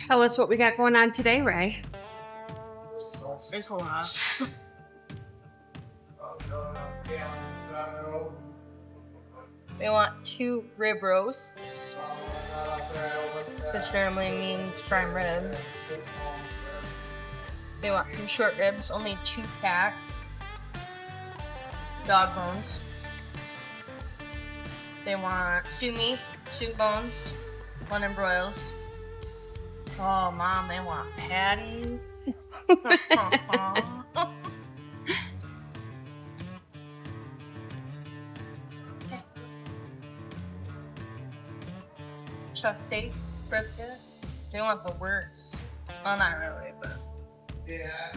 Tell us what we got going on today, Ray. There's a lot. They want 2 rib roasts, which normally means prime rib. They want some short ribs, only 2 packs. Dog bones. They want stew meat, stew bones, London broils. Oh, Mom, they want patties. Chuck steak, brisket. They want the works. Well, not really, but. Yeah.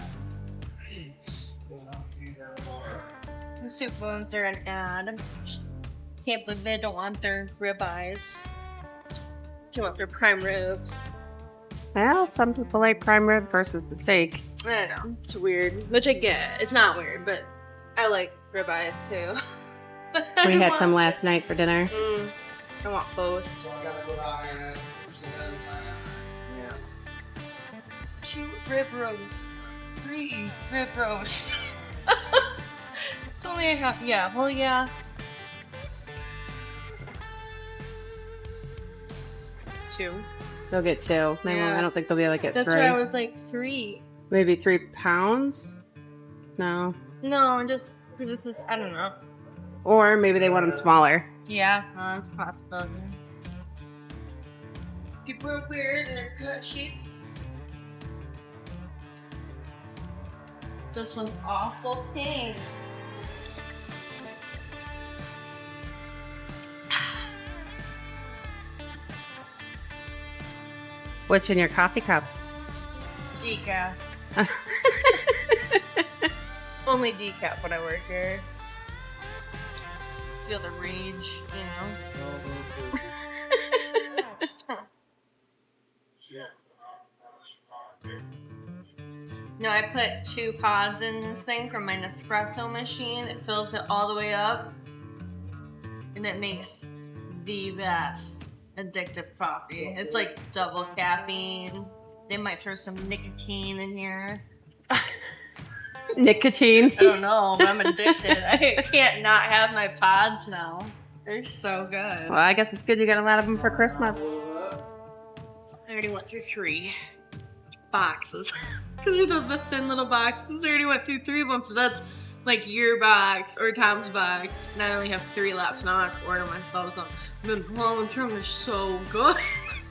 The soup bones are an ad. Can't believe they don't want their ribeyes. They want their prime ribs. Well, some people like prime rib versus the steak. I know. It's weird. Which I get. It's not weird, but I like ribeyes too. We had some last night for dinner. I want both. Yeah. 2 rib roasts. 3 rib roasts. It's only a half. Yeah, well, yeah. 2. They'll get 2. They won't, I don't think they'll be able to get 3. That's why I was like 3. Maybe 3 pounds? No. No, just because this is, I don't know. Or maybe they want them smaller. Yeah, that's a possibility. People are weird in their cut sheets. This one's awful pink. What's in your coffee cup? Decaf. Only decaf when I work here. Feel the rage, you know. No, I put 2 pods in this thing from my Nespresso machine. It fills it all the way up. And it makes the best addictive coffee. It's like double caffeine. They might throw some nicotine in here. Nicotine? I don't know, but I'm addicted. I can't not have my pods now. They're so good. Well, I guess it's good you got a lot of them for Christmas. I already went through 3 boxes. Because we did the thin little boxes. I already went through 3 of them, so that's like your box or Tom's box. And I only have 3 left, so now I have to order myself some. I've been blowing through them. They're so good.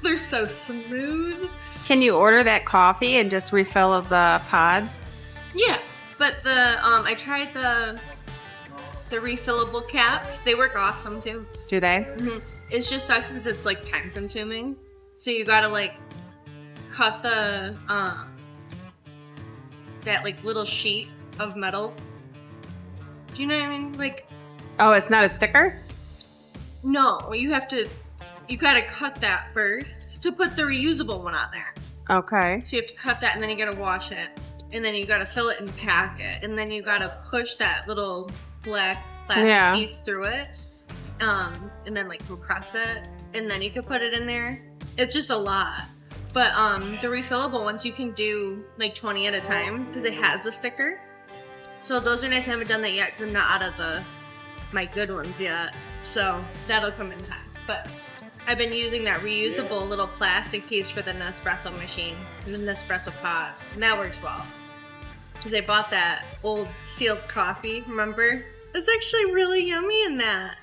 They're so smooth. Can you order that coffee and just refill the pods? Yeah, but I tried the refillable caps. They work awesome too. Do they? Mm-hmm. It's just sucks because it's like time consuming. So you gotta like cut the that like little sheet of metal. Do you know what I mean? Like, oh, it's not a sticker? no, you gotta cut that first to put the reusable one on there. Okay. So you have to cut that and then you gotta wash it. And then you gotta fill it and pack it. And then you gotta push that little black plastic piece through it. And then like compress it. And then you can put it in there. It's just a lot. But the refillable ones you can do like 20 at a time because it has the sticker. So those are nice. I haven't done that yet because I'm not out of my good ones yet. So that'll come in time. But I've been using that reusable little plastic piece for the Nespresso machine, the Nespresso pods. And that works well. Because I bought that old sealed coffee, remember? It's actually really yummy in that.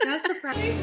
That's surprising.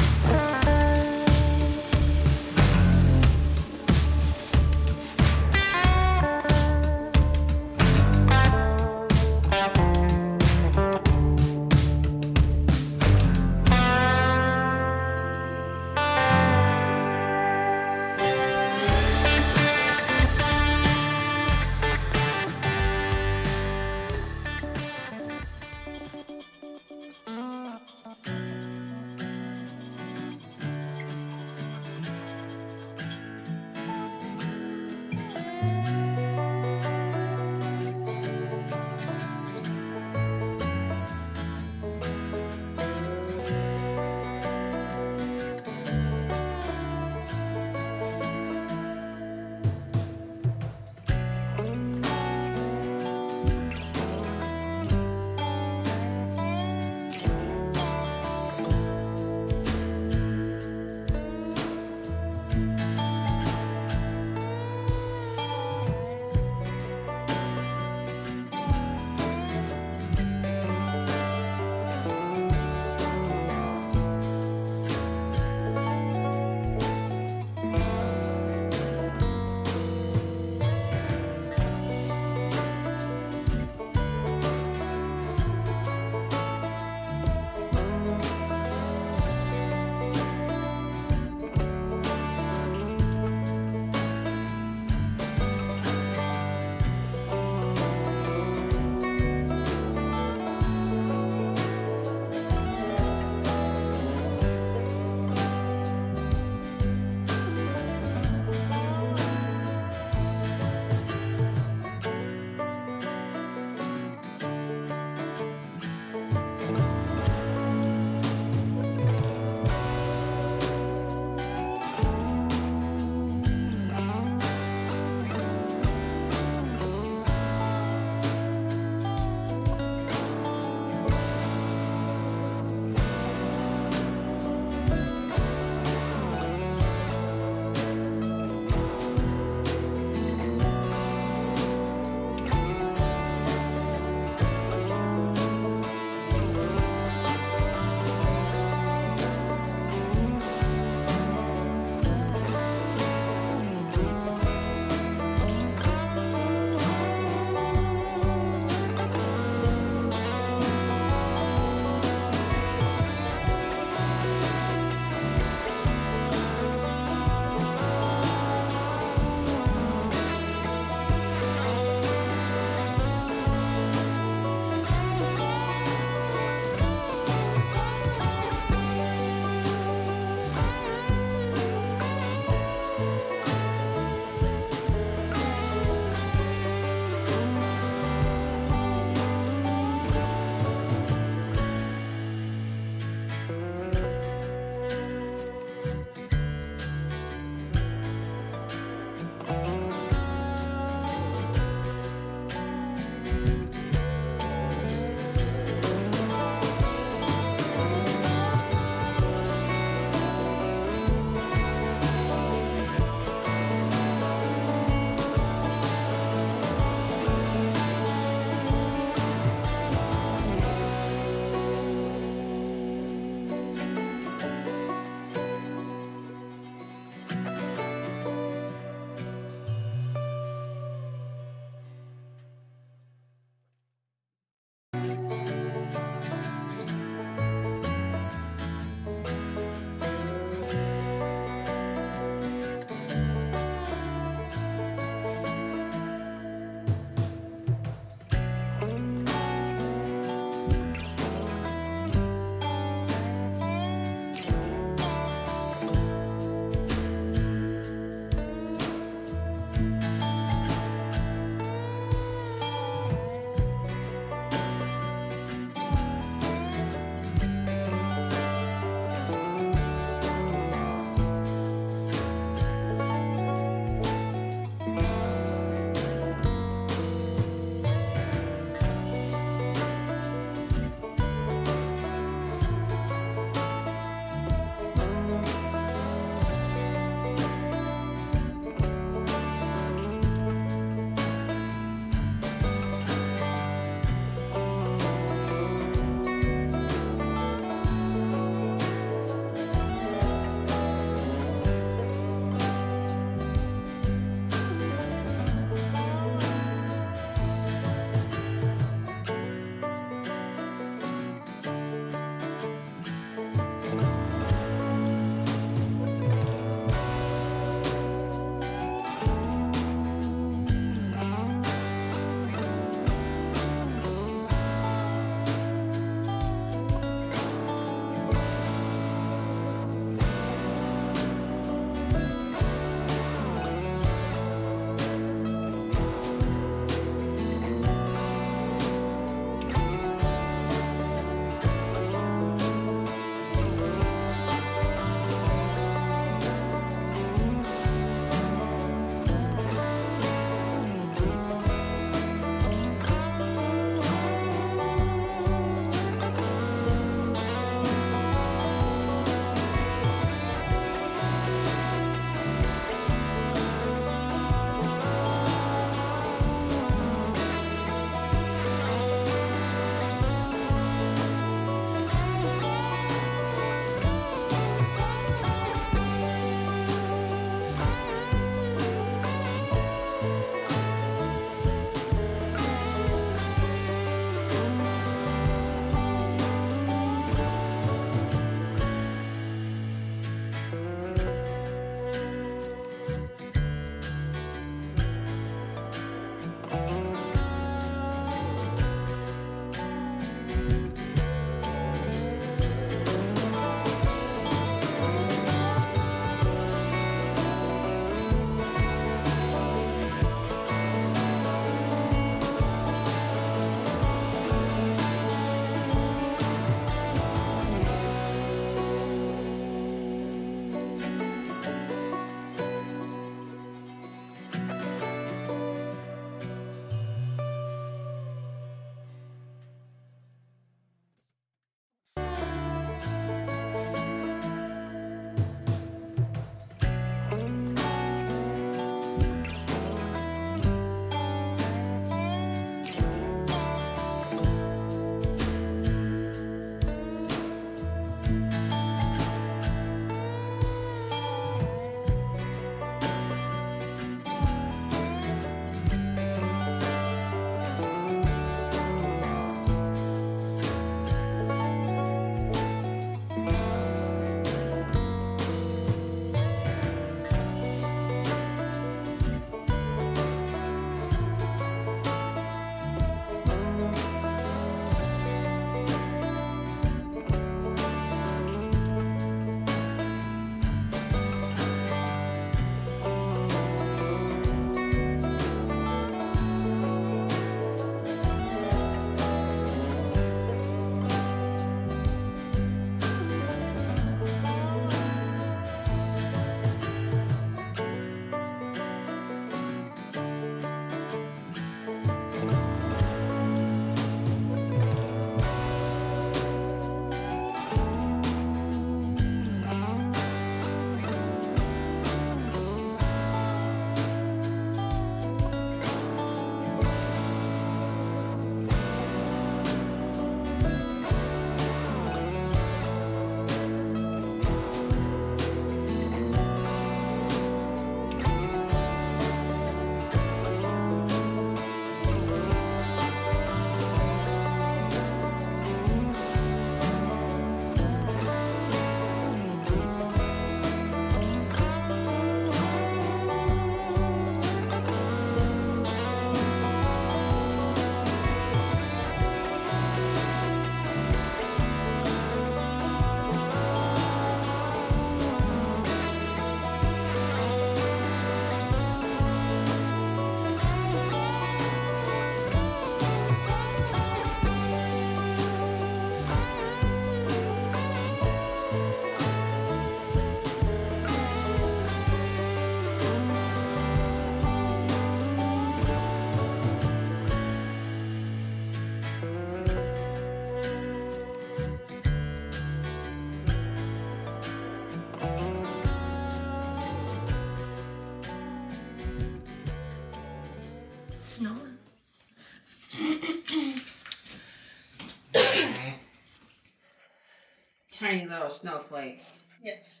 tiny little snowflakes. Yes.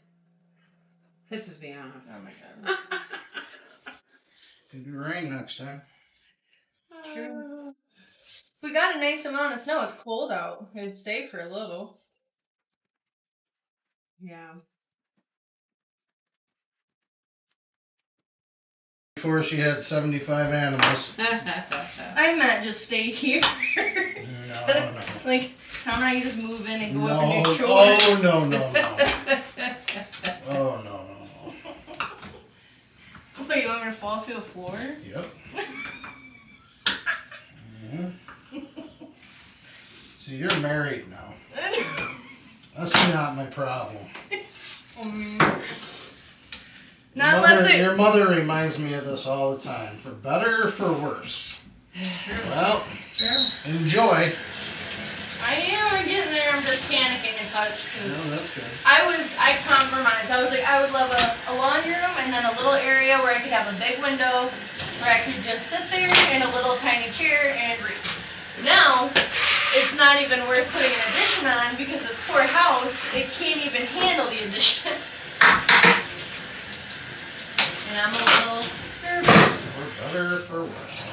Pisses me off. Oh my god. Can do rain next time. True. If we got a nice amount of snow, it's cold out. It'd stay for a little. Yeah. Before she had 75 animals. I meant just stay here. No. Like, Tom and I just move in and go up No. in your shoulders. Oh, no. Oh, no. Wait, you want me to fall through the floor? Yep. See, you're married now. That's not my problem. Your mother reminds me of this all the time, for better or for worse. Well, enjoy. I am getting there. I'm just panicking a touch. No, that's good. I compromised. I was like, I would love a laundry room and then a little area where I could have a big window where I could just sit there in a little tiny chair and read. Now, it's not even worth putting an addition on because this poor house, it can't even handle the addition. And I'm a little nervous. For better or for worse.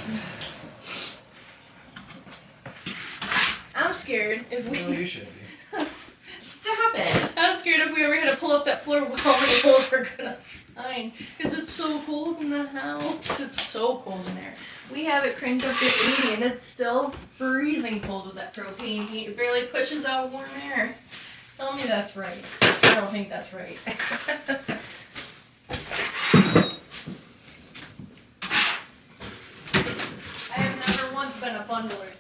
I'm scared if we... Well, you should be. Stop it. I'm scared if we ever had to pull up that floor, how many holes we're gonna find. Because it's so cold in the house. It's so cold in there. We have it cranked up to 80 and it's still freezing cold with that propane heat. It barely pushes out warm air. Tell me that's right. I don't think that's right. I have never once been a bundler.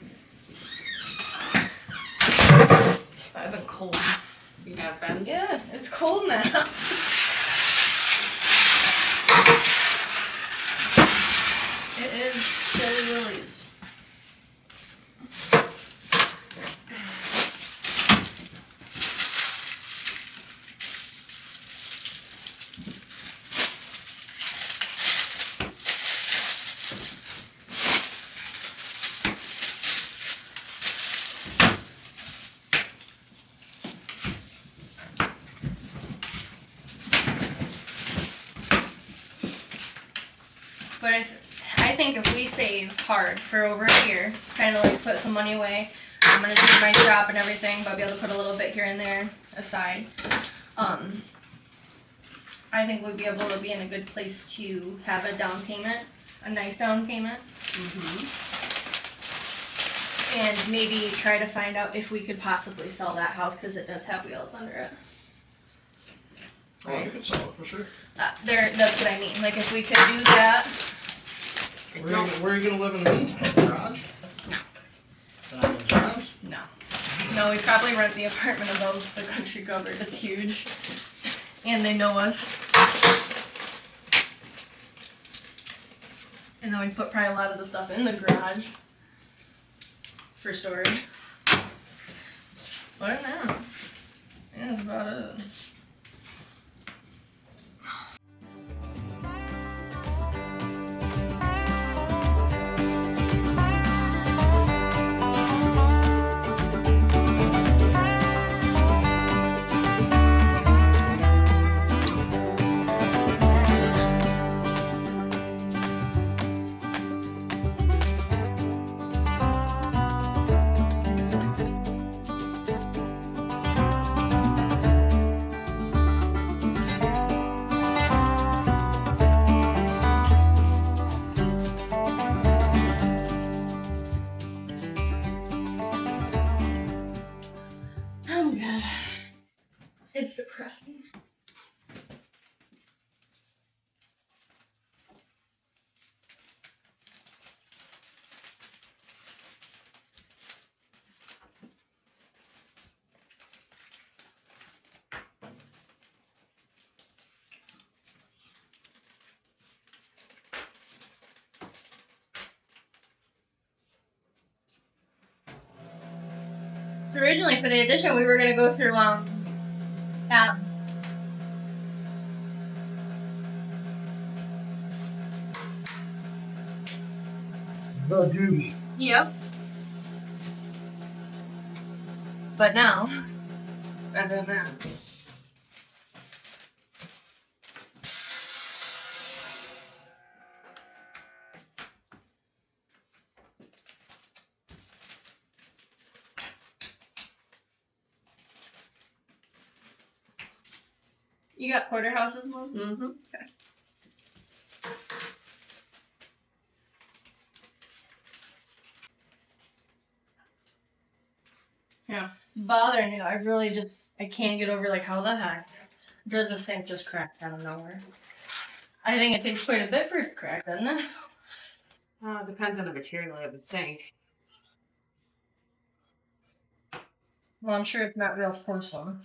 I've been cold. You have been? Yeah, it's cold now. It is chilly willies. But I think if we save hard for over a year, kind of like put some money away, I'm going to do my shop and everything, but I'll be able to put a little bit here and there aside. I think we'd be able to be in a good place to have a down payment, a nice down payment. And maybe try to find out if we could possibly sell that house because it does have wheels under it. Oh, you could sell it for sure. That's what I mean. Like if we could do that. Where are you going to live in the meantime? Garage? No. Sam and John's? No. No, we probably rent the apartment above the country cupboard. It's huge. And they know us. And then we'd put probably a lot of the stuff in the garage for storage. Other than that, yeah, that's about it. I'm good. It's depressing. Originally for the addition, we were gonna go through The duty. Yep. But now, better than that. You got porterhouses, Mom? Mm-hmm. Okay. Yeah, it's bothering me. I really just, I can't get over, like, how the heck does the sink just crack out of nowhere? I think it takes quite a bit for it to crack, doesn't it? It depends on the material of the sink. Well, I'm sure it's not real porcelain.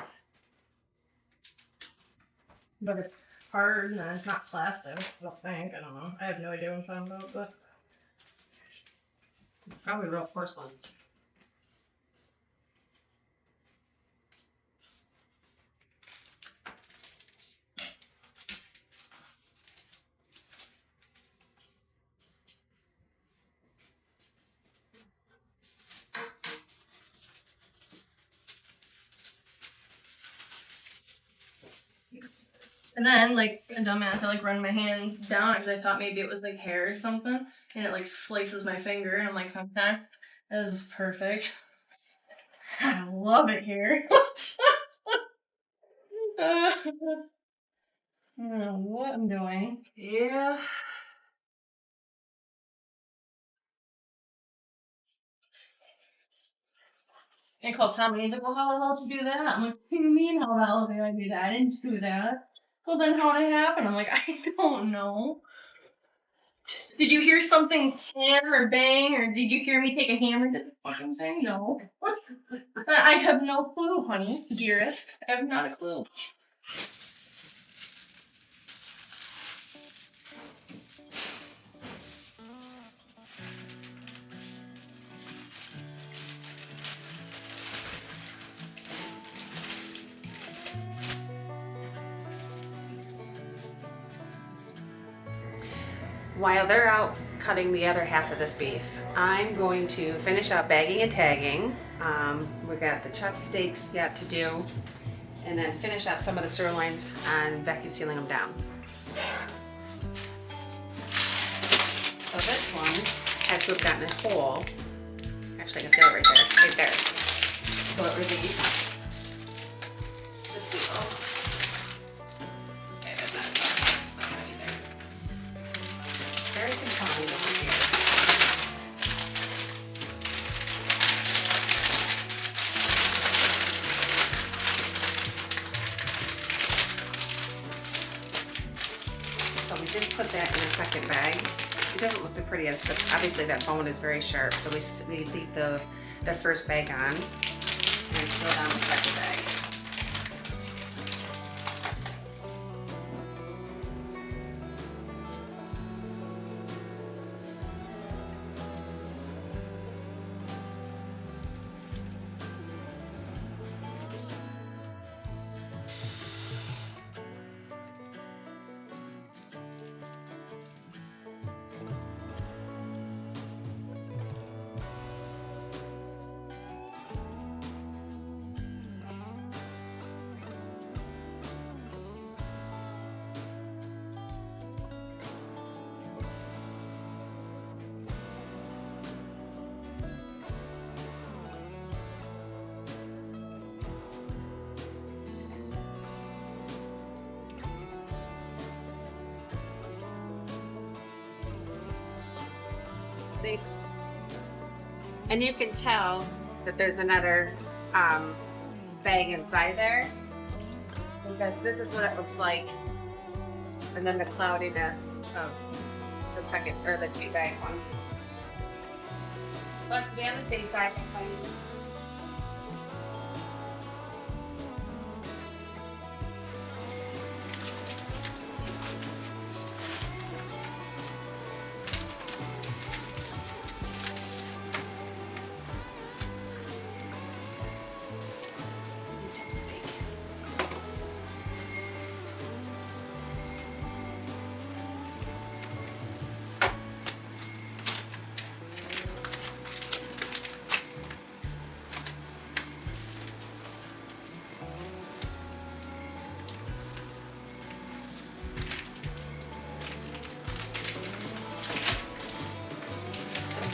But it's hard and it's not plastic, I don't think. I don't know. I have no idea what I'm talking about, but... Probably real porcelain. And then, like, a dumbass, I, like, run my hand down because I thought maybe it was, like, hair or something. And it, like, slices my finger. And I'm like, okay, this is perfect. I love it here. I don't know what I'm doing. Yeah. I called Tom and he's like, well, how the hell did you do that? I'm like, what do you mean, how the hell did I do that? I didn't do that. Well, then how did it happen? I'm like, I don't know. Did you hear something slam or bang, or did you hear me take a hammer to the fucking thing? No. I have no clue, honey, dearest. I have not a clue. While they're out cutting the other half of this beef, I'm going to finish up bagging and tagging. We got the chuck steaks yet to do, and then finish up some of the sirloins and vacuum sealing them down. So this one had to have gotten a hole. Actually, I can feel it right there. So it released the seal. Okay, that's not as soft. That's not either. Very confined over here. So we just put that in a second bag. It doesn't look the prettiest, but obviously that bone is very sharp. So we leave the first bag on and seal down the second bag. See? And you can tell that there's another bag inside there, because this is what it looks like, and then the cloudiness of the second or the two bag one. But to be on the safe side,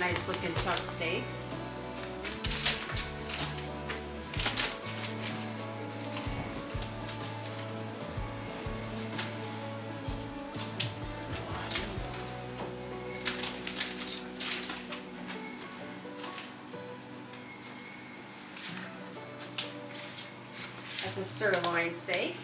nice looking chuck steaks. That's a sirloin steak.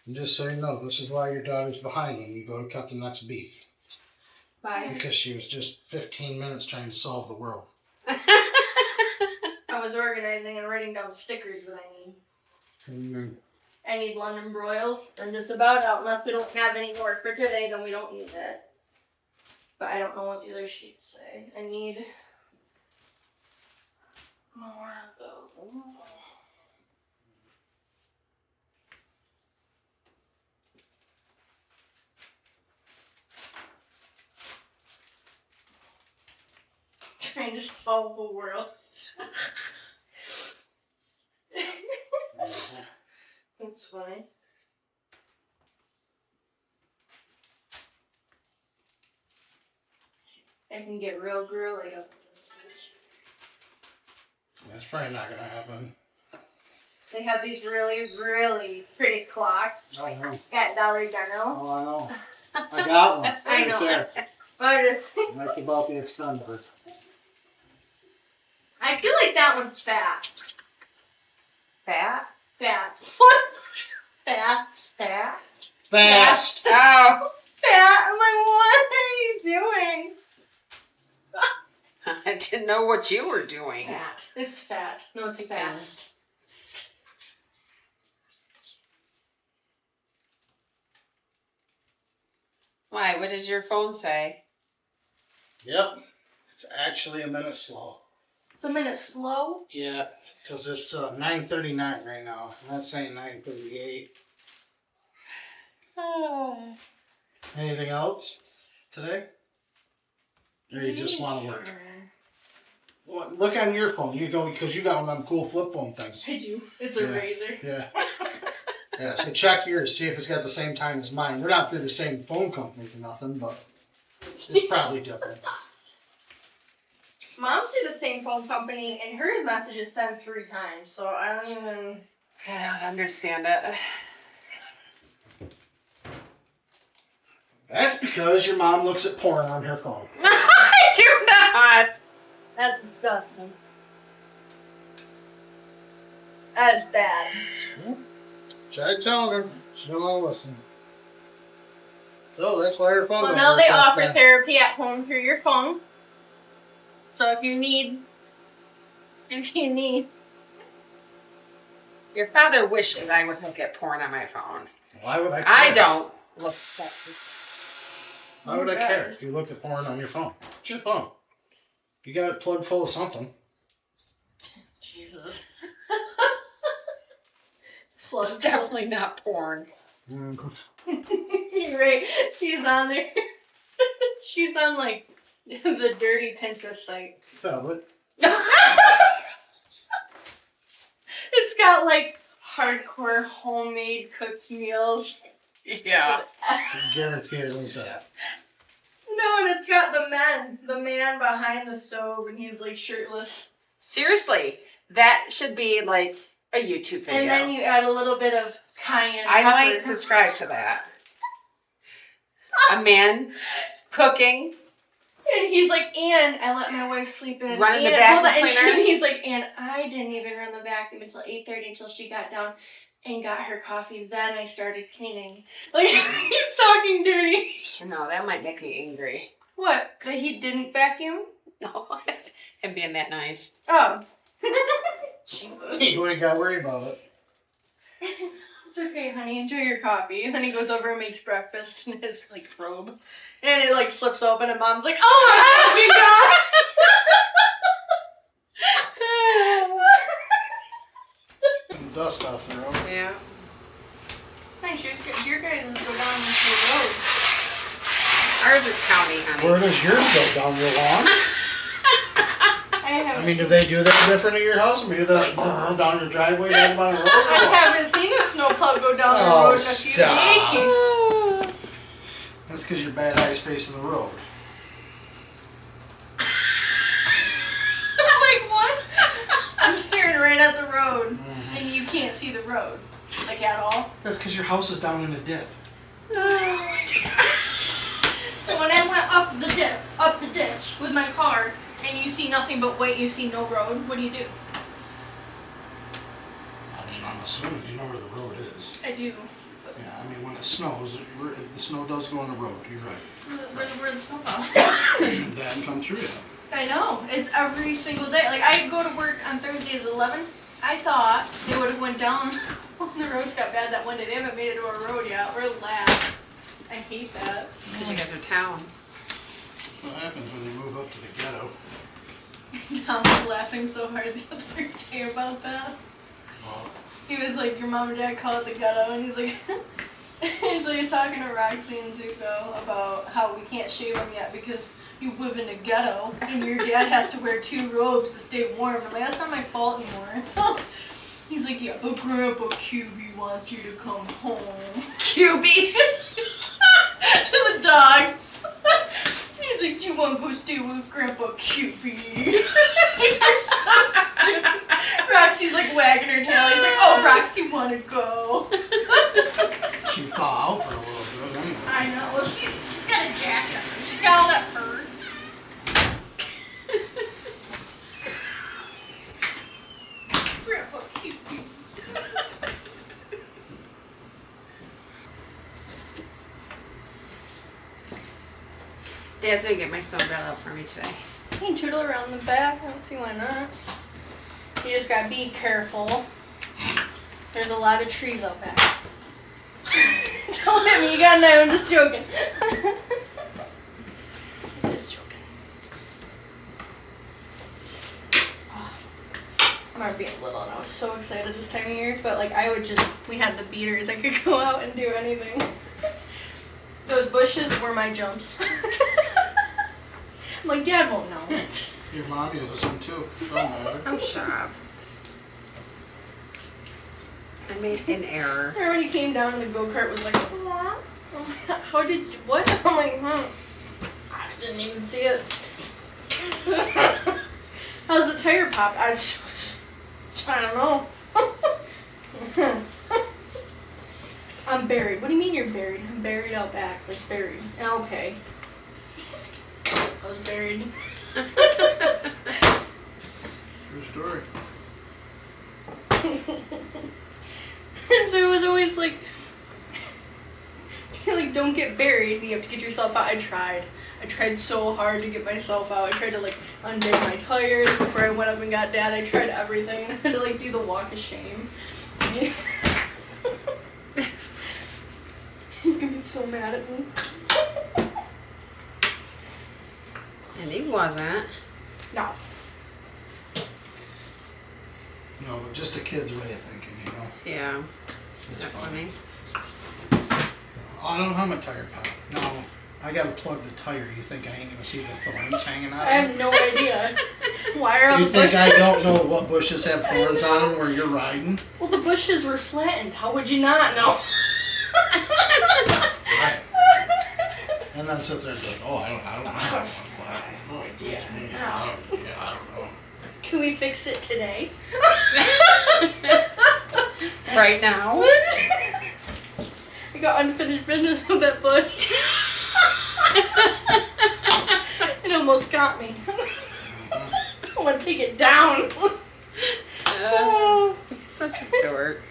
And just so you know, this is why your daughter's behind when you go to cut the next beef. Why? Because she was just 15 minutes trying to solve the world. I was organizing and writing down stickers that I need. Mm-hmm. I need London broils. I'm just about out. Unless we don't have any more for today, then we don't need it. But I don't know what the other sheets say. I need more of those. Trying to solve the world. That's funny. I can get real girly up this bitch. That's probably not going to happen. They have these really, really pretty clocks. I know. At Dollar General. Oh, I know. I got one. I know. There. But it's, That's about the extent of it. I feel like that one's fat. Fat? Fat. What? Fat. Fat. Fast. Oh! Fat. I'm like, what are you doing? I didn't know what you were doing. Fat. It's fat. No, it's fast. Why? What does your phone say? Yep. It's actually a minute slow. It's a minute slow. Yeah, because it's 9:39 right now. I'm not saying 9:38. Anything else today? Or you just want to work? Well, look on your phone. You go because you got one of them cool flip phone things. I do. It's a Yeah. razor. Yeah. Yeah, so check yours, see if it's got the same time as mine. We're not through the same phone company for nothing, but it's probably different. Mom's through the same phone company, and her message is sent 3 times, so I don't even... I don't understand it. That's because your mom looks at porn on her phone. I do not! That's disgusting. That is bad. Tried telling her. She don't want to listen. So that's why her phone. Well, don't now work they like offer that. therapy at home through your phone. So if you need... Your father wishes I would look at porn on my phone. Why would I care? I don't look at that. Why would I care if you looked at porn on your phone? It's your phone. You got it plugged full of something. Jesus. It's definitely not porn. You're right. She's on there. She's on, like, the dirty Pinterest site. Probably. It's got, like, hardcore homemade cooked meals. Yeah. I guarantee it ain't that. No, and it's got the man behind the stove, and he's, like, shirtless. Seriously, that should be like a YouTube video. And then you add a little bit of cayenne I pepper. might subscribe to that. A man cooking. And he's like, and I let my wife sleep in. Running the and, vacuum hold on, and cleaner. he's like, and I didn't even run the vacuum until 8:30 until she got down and got her coffee. Then I started cleaning. Like, he's talking dirty. No, that might make me angry. What? That he didn't vacuum? No, him being that nice. Oh. You ain't got to worry about it. It's okay, honey. Enjoy your coffee. And then he goes over and makes breakfast in his, like, robe. And it, like, slips open and Mom's like, oh my fucking God! Dust off the road. Yeah. It's nice. Your guys' go down the road. Ours is county, honey. Where does yours go? Down your lawn? I I mean, do they do that different at your house? I mean, do they like down your driveway down the road? I haven't seen a snowplow go down the road in a few days. That's because your bad eye's facing the road. Like what? I'm staring right at the road, and you can't see the road, like at all. That's because your house is down in a dip. So when I went up the ditch with my car, and you see nothing but white, you see no road, what do you do? I mean, I'm assuming you know where the road is. I do. Yeah, I mean, when it snows, the snow does go on the road. You're right. Where the snowplow? They haven't come through yet. I know. It's every single day. Like, I go to work on Thursdays at 11. I thought they would have went down when the roads got bad that one day. They haven't made it to our road yet. Relax. I hate that. Because you guys are town. What happens when you move up to the ghetto? Tom was laughing so hard the other day about that. Well, He was like, your mom and dad call it the ghetto, and he's like, and so he's talking to Roxy and Zuko about how we can't shave them yet because you live in a ghetto and your dad has to wear 2 robes to stay warm. I'm like, that's not my fault anymore. He's like, yeah, but Grandpa QB wants you to come home. QB? To the dogs. He's like, do you want to go stay with Grandpa QB? Roxy's like wagging her tail. He's like, oh, Roxy want to go. she thaw out for a little bit anyway. I know. Well, she's got a jacket. She's got all that fur. Grandpa QB. Dad's gonna get my snowmobile out for me today. You can tootle around the back. I don't see why not. You just gotta be careful. There's a lot of trees out back. Don't hit me, you got a knife. I'm just joking. Just joking. I remember being little and I was so excited this time of year, but like we had the beaters. I could go out and do anything. Those bushes were my jumps. I'm like, Dad won't know. Your mommy was some too. Don't matter. Oh, shut up. I made an error. Remember when he came down and the go-kart was like, "Aw." How did you, what? I'm like, I didn't even see it. How's the tire popped? I don't know. I'm buried. What do you mean you're buried? I'm buried out back. Like buried. Okay. I was buried. True story. So it was always like, you're like, don't get buried. You have to get yourself out. I tried so hard to get myself out. I tried to like undo my tires before I went up and got Dad. I tried everything. I had to like do the walk of shame. He's gonna be so mad at me. And he wasn't. No. No, but just a kid's way of thinking, you know. Yeah. It's That's funny. funny. I don't know how my tire popped. No, I gotta plug the tire. You think I ain't gonna see the thorns hanging out? I have no idea. Why are all You the think bushes? I don't know what bushes have thorns on them where you're riding? Well, the bushes were flattened. How would you not know? Right. And then sit there and be like, oh, I don't know how to flat. Oh, it's me. I don't know. Can we fix it today? Right now? I got unfinished business with that bush. It almost got me. I want to take it down. You're such a dork.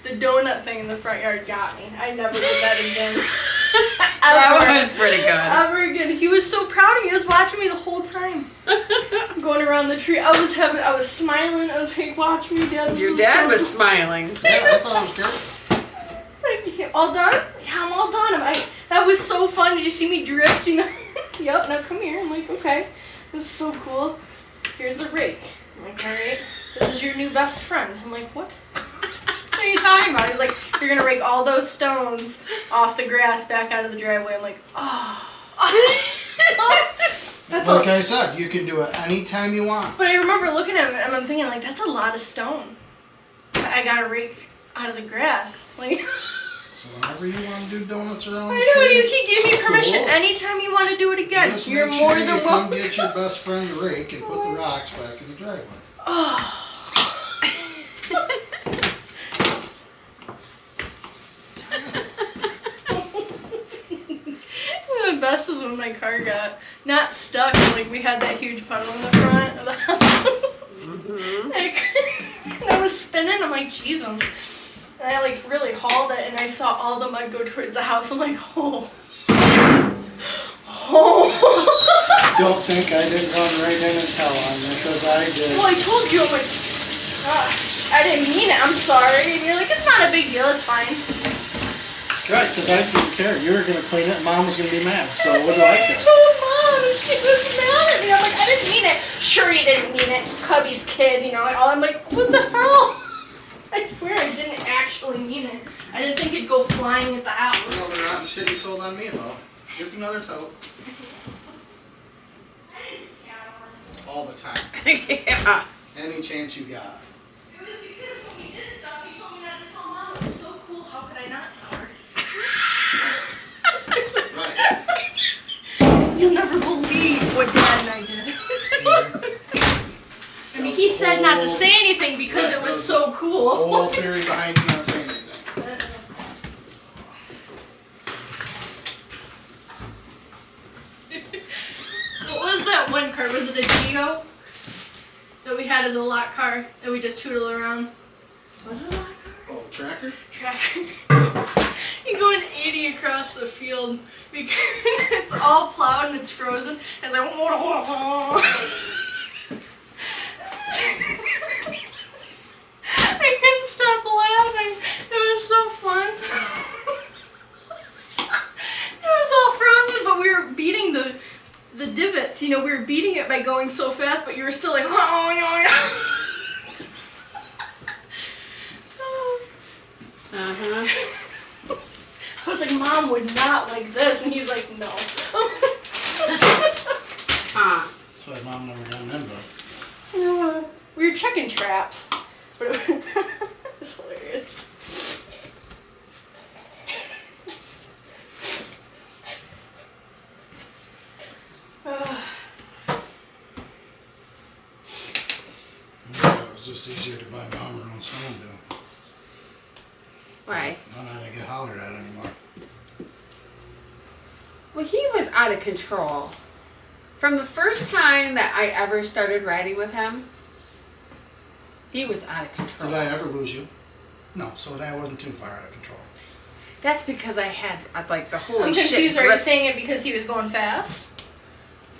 The donut thing in the front yard got me. I never did that again. That was pretty good. Ever again. He was so proud of me. He was watching me the whole time. Going around the tree. I was smiling. I was like, watch me, Dad. Your dad was smiling. Yeah, I thought it was good. Like, all done? Yeah, I'm all done. That was so fun. Did you see me drift? You know? Yep, now come here. I'm like, okay. This is so cool. Here's the rake. I'm like, alright. This is your new best friend. I'm like, what? What are you talking about? He's like, you're gonna rake all those stones off the grass back out of the driveway. I'm like, oh. Like I said, you can do it anytime you want. But I remember looking at it and I'm thinking, like, that's a lot of stone. I gotta rake out of the grass. Like, So whenever you want to do donuts around I the know, tree, he gave me permission. cool. Anytime you want to do it again, just you're make more sure than you come welcome. get your best friend to rake and put the rocks back in the driveway. Oh. The best was when my car got not stuck, but like we had that huge puddle in the front of the house. Mm-hmm. I was spinning. I'm like, jeez, and I like really hauled it, and I saw all the mud go towards the house. I'm like, oh. Don't think I didn't run right in and tell on you, because I did. Well, I told you, I'm like, I didn't mean it. I'm sorry. And you're like, it's not a big deal. It's fine. Right, because I didn't care. You were going to clean it, and Mom was going to be mad. So what do I I care? told Mom, and she was mad at me. I'm like, I didn't mean it. Sure, you didn't mean it, Cubby's kid. You know, I'm like, what the hell? I swear I didn't actually mean it. I didn't think it'd go flying at the house. All the rotten shit you told on me about. Give another tote. All the time. Yeah. Any chance you got. It was because when we did stuff, he told me not to tell Mom. It was so cool. How could I not tell her? Right. You'll never believe what Dad and I did. I mean, he said not to say anything because it was so cool. Whole theory behind you not saying anything. What was that one car? Was it a Geo that we had as a lot car that we just tootle around? Was it a lot car? Oh, tracker? Tracker. You going 80 across the field because it's all plowed and it's frozen. It's like, I couldn't stop laughing. It was so fun. It was all frozen, but we were beating the divots. You know, we were beating it by going so fast, but you were still like, Uh-huh. I was like, Mom would not like this, and he's like, no. Huh. That's why Mom never done them, but. We were checking traps, but it was hilarious. It was just easier to buy Mom her own snowmobile. Why? Not having to get hollered at anymore. Well, he was out of control. From the first time that I ever started riding with him, he was out of control. Did I ever lose you? No, so that wasn't too far out of control. That's because I had like the holy I'm shit. confused. Are you grip. saying it because he was going fast?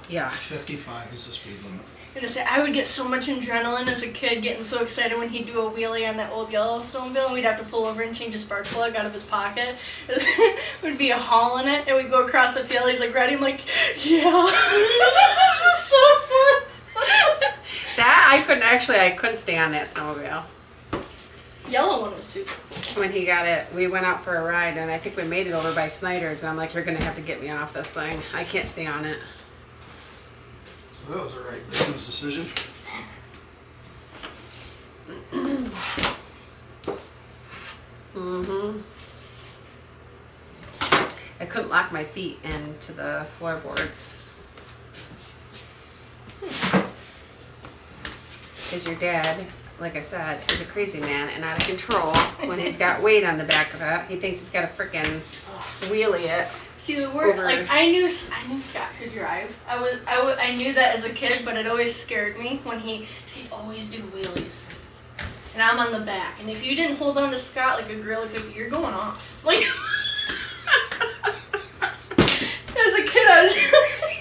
Yeah. 55 is the speed limit. I'm gonna say I would get so much adrenaline as a kid, getting so excited when he'd do a wheelie on that old yellow Snowmobile, and we'd have to pull over and change a spark plug out of his pocket. Would be a hole in it, and we'd go across the field. He's like ready. I'm like, yeah, this is so fun. That I couldn't stay on that snowmobile. Yellow one was super. When he got it, we went out for a ride, and I think we made it over by Snyder's. And I'm like, you're gonna have to get me off this thing. I can't stay on it. So that was the right business decision. Mm-hmm. I couldn't lock my feet into the floorboards. Because your dad, like I said, is a crazy man and out of control when he's got weight on the back of it. He thinks he's got to frickin' wheelie it. See the word, Over. like I knew Scott could drive. I knew that as a kid, but it always scared me when he'd always do wheelies, and I'm on the back. And if you didn't hold on to Scott like a gorilla cookie, you're going off. Like as a kid,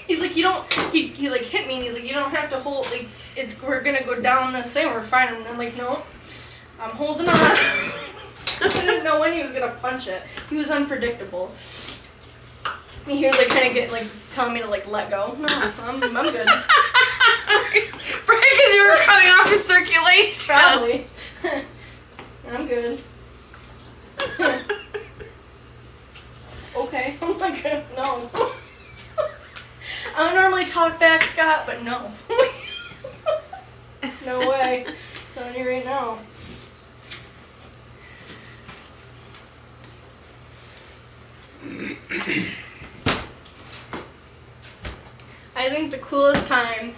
he's like, you don't. He like hit me, and he's like, you don't have to hold. Like we're gonna go down this thing. We're fine. And I'm like, no, I'm holding on. I didn't know when he was gonna punch it. He was unpredictable. He was like kind of telling me to like let go. No, I'm good. Right, because you were cutting off his circulation. Probably. I'm good. Okay. I'm like, no. don't normally talk back, Scott, but no. No way. I'm telling you right now. I think the coolest time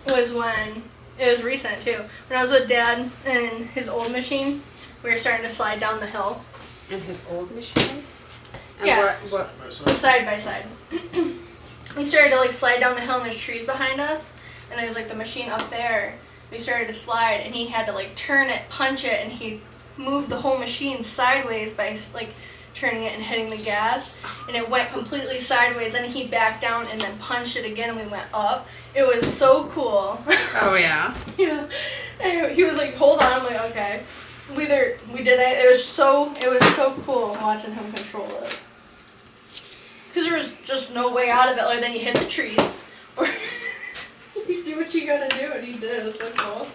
was when, it was recent too, when I was with Dad and his old machine, we were starting to slide down the hill. In his old machine? And Yeah. What? Side by side. We started to like slide down the hill and there's trees behind us and there's like the machine up there. We started to slide and he had to like turn it, punch it, and he moved the whole machine sideways by like turning it and hitting the gas, and it went completely sideways, and he backed down and then punched it again and we went up. It was so cool. Oh yeah. Yeah. And he was like, hold on. I'm like, okay. We did it. It was so cool watching him control it. Because there was just no way out of it other than you hit the trees. Or you do what you gotta do, and he did. It was so cool.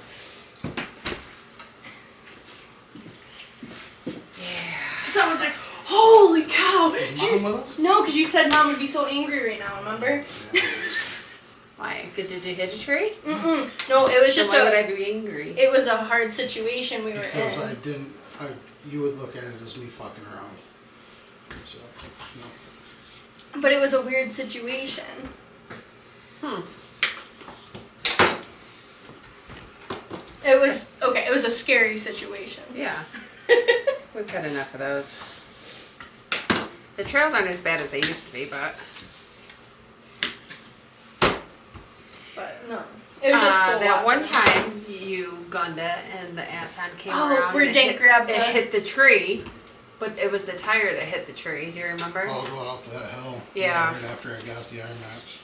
Yeah. So I was like, holy cow. Is Mom with us? No, because you said Mom would be so angry right now, remember? Why? Did you hit a tree? Mm-mm. No, it was just Why would I be angry? it was a hard situation we were Because in. you would look at it as me fucking around. So, no. But it was a weird situation. It was a scary situation. Yeah. We've had enough of those. The trails aren't as bad as they used to be, but No. It was just cool that one watching. time you gunned it and the Assan came Oh, around. where and Dink grabbed it the- hit the tree, but it was the tire that hit the tree. Do you remember? Oh, going up that hill. Yeah. Right after I got the iron maps.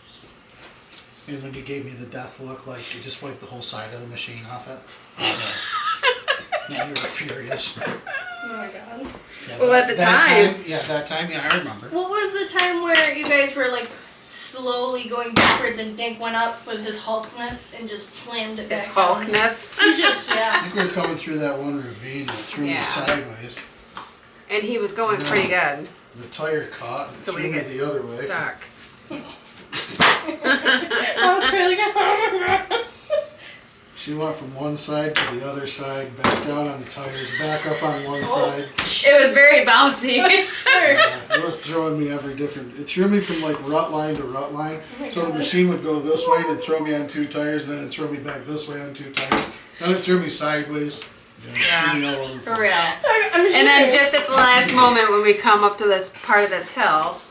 And when you gave me the death look, like you just wiped the whole side of the machine off it. Yeah, you were furious. Oh my god. Yeah, Well, at the time- that time, yeah, I remember. What was the time where you guys were like slowly going backwards and Dink went up with his Hulkness and just slammed it His back down? Hulkness. He's just, I yeah. think we were coming through that one ravine that threw Yeah. me sideways. And he was going pretty good. The tire caught and So threw we me get the other way. stuck. I was probably like, oh my god. She went from one side to the other side, back down on the tires, back up on one side. It was very bouncy. It was throwing me every different. It threw me from like rut line to rut line. Oh my So the God. machine would go this way and it'd throw me on two tires, and then it'd throw me back this way on two tires. Then it threw me sideways. Yeah. Threw me all over. For real. I'm And then sure. just at the last moment when we come up to this part of this hill,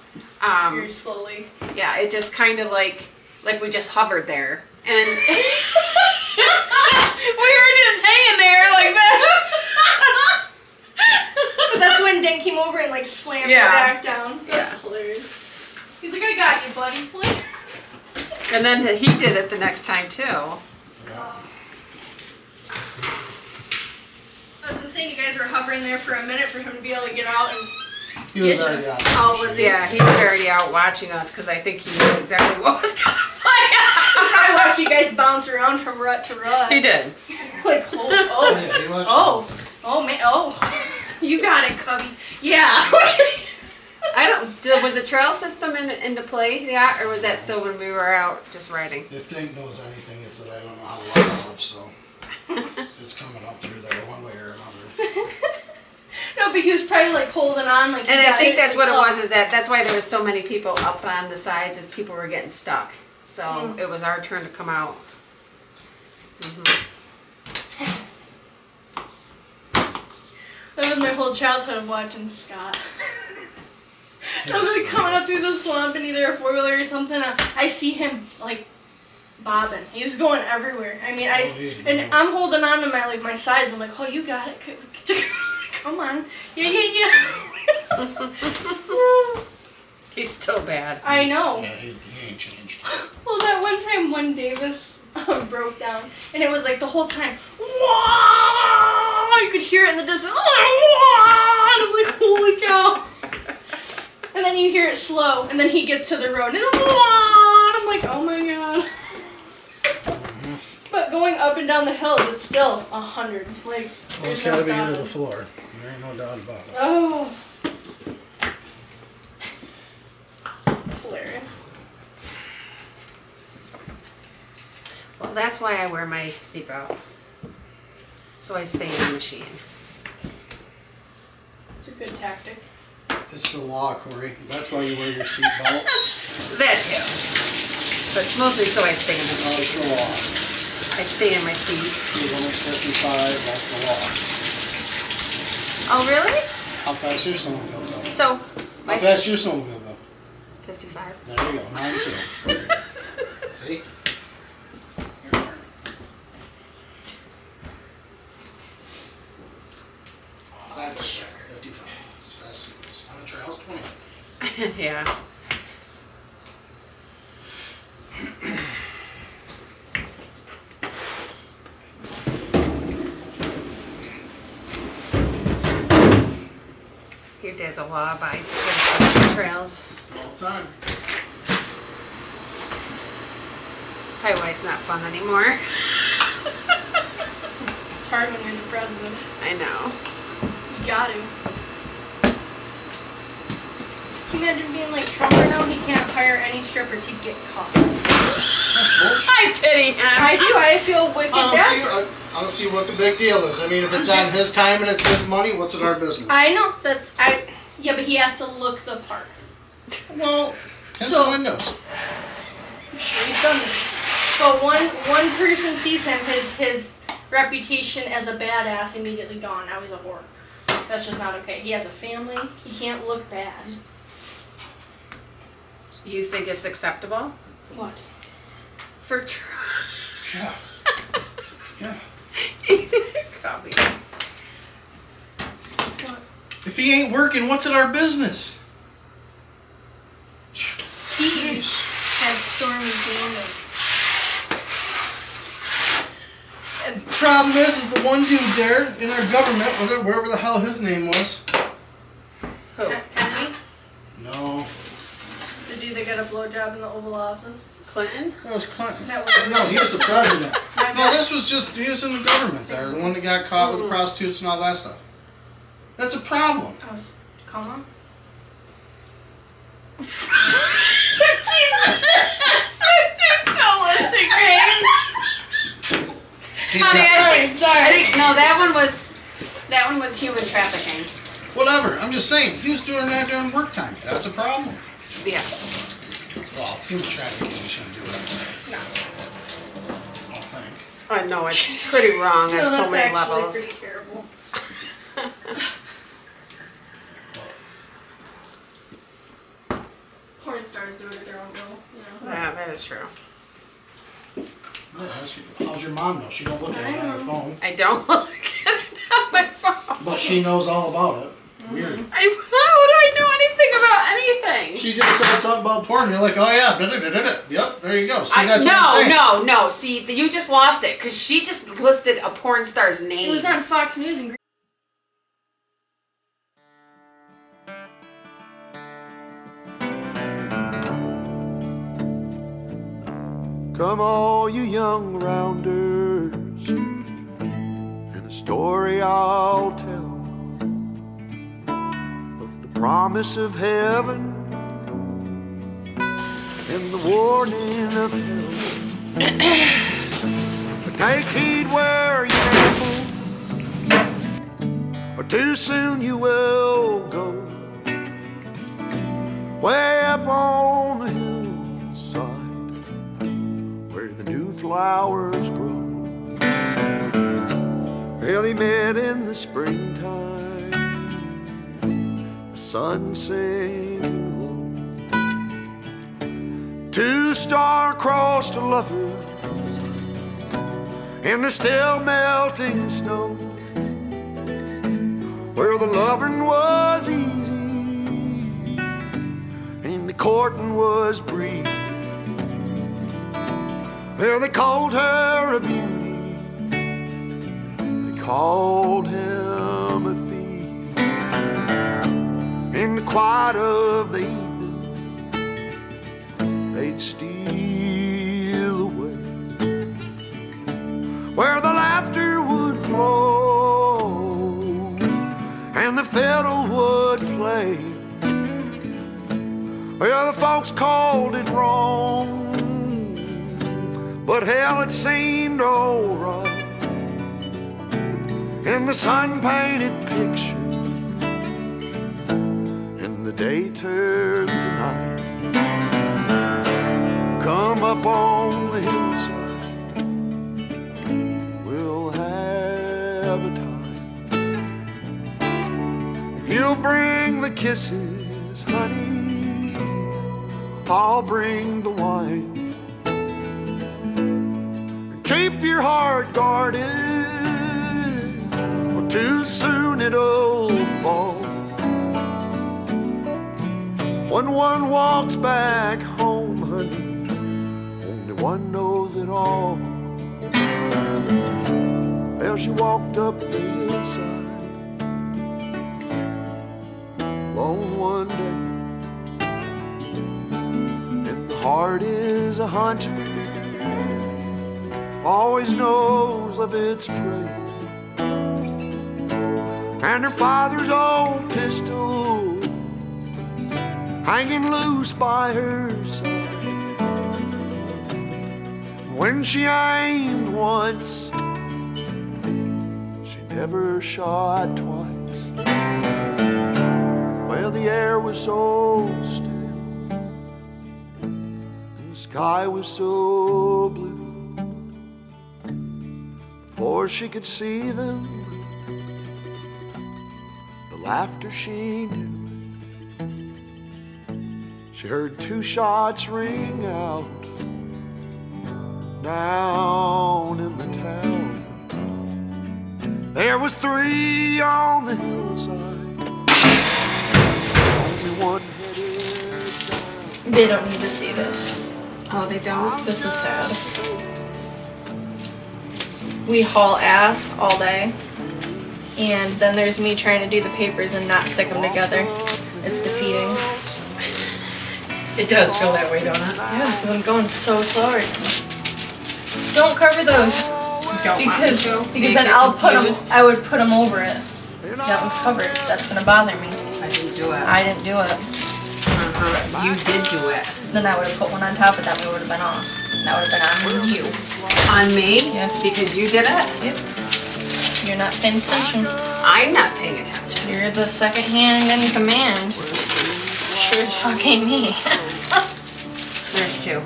You're slowly. yeah, it just kind of like we just hovered there. And we were just hanging there like this. But that's when Dink came over and like slammed Yeah. it back down. That's Yeah. hilarious. He's like, I got you, buddy. And then he did it the next time too. Yeah. I was insane. You guys were hovering there for a minute for him to be able to get out and. He was Getcha. already out. Oh, yeah, he was already out watching us because I think he knew exactly what was going to I watched you guys bounce around from rut to rut. He did. Like, Oh, oh, yeah, he watched man, oh, you got it, Cubby. Yeah. Was the trail system into play yet, or was that still when we were out just riding? If Dink knows anything, it's that I don't know how to let off, so it's coming up through there one way or another. No, but he was probably like holding on, like. And he I got think that's what it up. was, is that's why there was so many people up on the sides, is people were getting stuck. So it was our turn to come out. That was my whole childhood of watching Scott. I was like coming up through the swamp in either a 4-wheeler or something. I see him like bobbing. He's going everywhere. I mean, and I'm holding on to my sides. I'm like, oh, you got it. Come on. Yeah. He's still bad. I know. Yeah, he ain't changed. Well, that one time when Davis broke down, and it was like the whole time, wah! You could hear it in the distance, wah! And I'm like, holy cow. And then you hear it slow, and then he gets to the road, and wah! And I'm like, oh my god. But going up and down the hills, it's still 100. Like, Well, it's there's no gotta be into stopping. the floor. There ain't no doubt about it. Oh. It's hilarious. Well, that's why I wear my seatbelt. So I stay in the machine. It's a good tactic. It's the law, Corey. That's why you wear your seatbelt. That too. But mostly so I stay in the That's machine. the law. I stay in my seat. Speed limit's 55, that's the law. Oh, really? How fast your snowmobile go? So, How fast your snowmobile go? 55. There you go, mine too. See? Your turn. Side by side, 55. As fast as it goes. On the trails, 20. Yeah. Your dad's a law-abiding citizen of the trails. All the time. That's probably why it's not fun anymore. It's hard when you're the president. I know. You got to. Can you imagine being like Trump right now? He can't hire any strippers. He'd get caught. That's bullshit. I pity him. I do. I feel wicked bad. I don't see what the big deal is. I mean, if it's on his time and it's his money, what's it our business? I know. Yeah, but he has to look the part. Well, his So- windows. I'm sure he's done this. But one person sees him, his reputation as a badass immediately gone. Now he's a whore. That's just not okay. He has a family. He can't look bad. You think it's acceptable? What? For Trump. Yeah. Yeah. Copy. What? If he ain't working, what's it our business? He had Stormy Daniels. The problem is the one dude there in our government, whatever the hell his name was. Who? Kennedy? No, The dude that got a blowjob in the Oval Office? Clinton? that was Clinton. That was No, he was the president. My No, bad. this was just, he was in the government there, the one that got caught with the prostitutes and all that stuff. That's a problem. I was calm. Jesus! She's still listening, Grace. Honey, I think no, that one was human trafficking. Whatever, I'm just saying, he was doing that during work time. That's a problem. Yeah. Well, human trafficking, we shouldn't do that. No. I don't think. I know it's pretty wrong on so many that's actually levels. pretty terrible. Porn stars do it at their own will, you know. Yeah, that is true. Yeah, how's your mom know? She don't look at it on her phone. I don't look at it on my phone. But she knows all about it. Weird. How would I know anything about anything? She just said something about porn. You're like, oh yeah, da-da-da-da-da. Yep, there you go. See, that's what I'm saying. No. See, you just lost it because she just listed a porn star's It name. was on Fox News and Come all you young rounders, and a story I'll tell of the promise of heaven and the warning of hell. But take heed where you gamble, or too soon you will go way up on the hillside where the new flowers grow. Well, he met in the springtime, the sun sinking low. Two star-crossed lovers in the still melting snow, where the loving was easy and the courting was brief. Well, they called her a beauty, they called him a thief. In the quiet of the evening, they'd steal away, where the laughter would flow and the fiddle would play. Well, the folks called it wrong, but hell, it seemed alright in the sun-painted picture, and the day turned to night. Come up on the hillside, we'll have a time. If you'll bring the kisses, honey, I'll bring the wine. Keep your heart guarded, or too soon it'll fall. When one walks back home, honey, only one knows it all. Well, she walked up the hillside alone one day, and the heart is a hunter, always knows of its prey. And her father's old pistol hanging loose by her side. When she aimed once, she never shot twice. Well, the air was so still, and the sky was so blue. Before she could see them, the laughter she knew. She heard two shots ring out down in the town. There was three on the hillside, only one headed down. They don't need to see this. Oh, they don't? This is sad. We haul ass all day, and then there's me trying to do the papers and not stick them together. It's defeating. It does feel that way, don't it? Yeah, because I'm going so slow right now. Don't cover those. Don't Because want to. then I'll put them, I would put them over it. That one's covered. That's gonna bother me. I didn't do it. I didn't do it. You did do it. Then I would have put one on top of that, we would have been off. That would have been on you. On me? Yeah. Because you did it? Yep. You're not paying attention. I'm not paying attention. You're the second hand in command. Sure as fuck ain't me. There's two.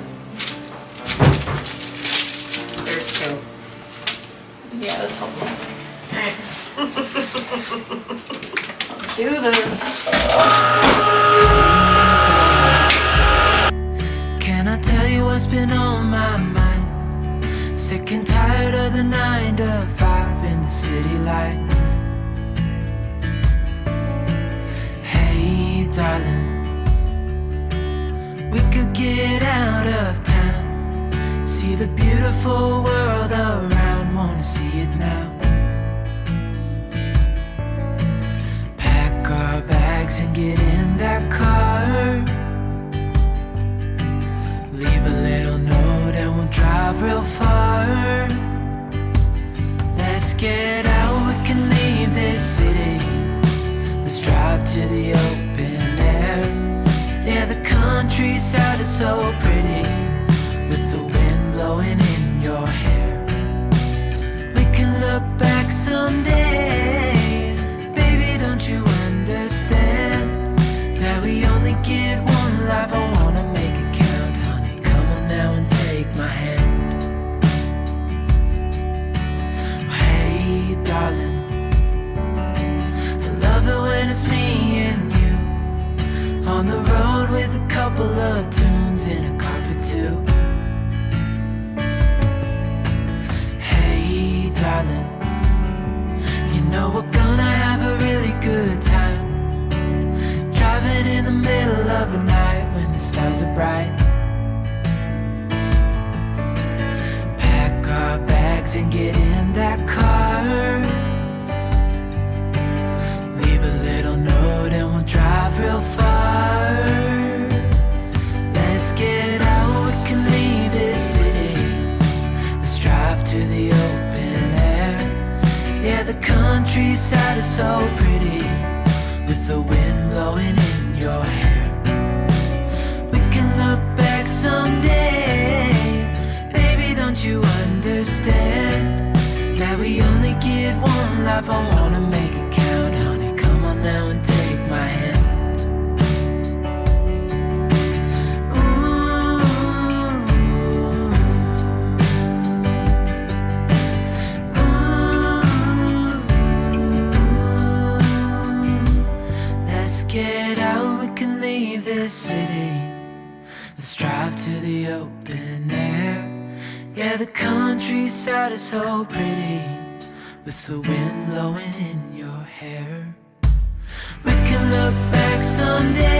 There's two. Yeah, that's helpful. Alright. Let's do this. Can I tell you what's been on my mind? Sick and tired of the 9 to 5 in the city life. Hey, darling, we could get out of town, see the beautiful world around, wanna see it now. Pack our bags and get in that car, leave a little note and we'll drive real far. Let's get out, we can leave this city. Let's drive to the open air. Yeah, the countryside is so pretty, with the wind blowing in your hair. We can look back someday. Baby, don't you understand that we only get one life? I wanna make it count, honey. Come on now and take my hand. Hey, darling, I love it when it's me and you on the road with a couple of tunes in a car for two. Hey, darling, you know we're gonna have a really good time, driving in the middle of the night when the stars are bright. Pack our bags and get in that car, leave a little note and we'll drive real far. Let's get out, we can leave this city. Let's drive to the open air. Yeah, the countryside is so pretty, with the wind blowing in your hair. We can look back someday. Baby, don't you life, I wanna make it count. Honey, come on now and take my hand. Let's get out, we can leave this city. Let's drive to the open air. Yeah, the countryside is so pretty, with the wind blowing in your hair. We can look back someday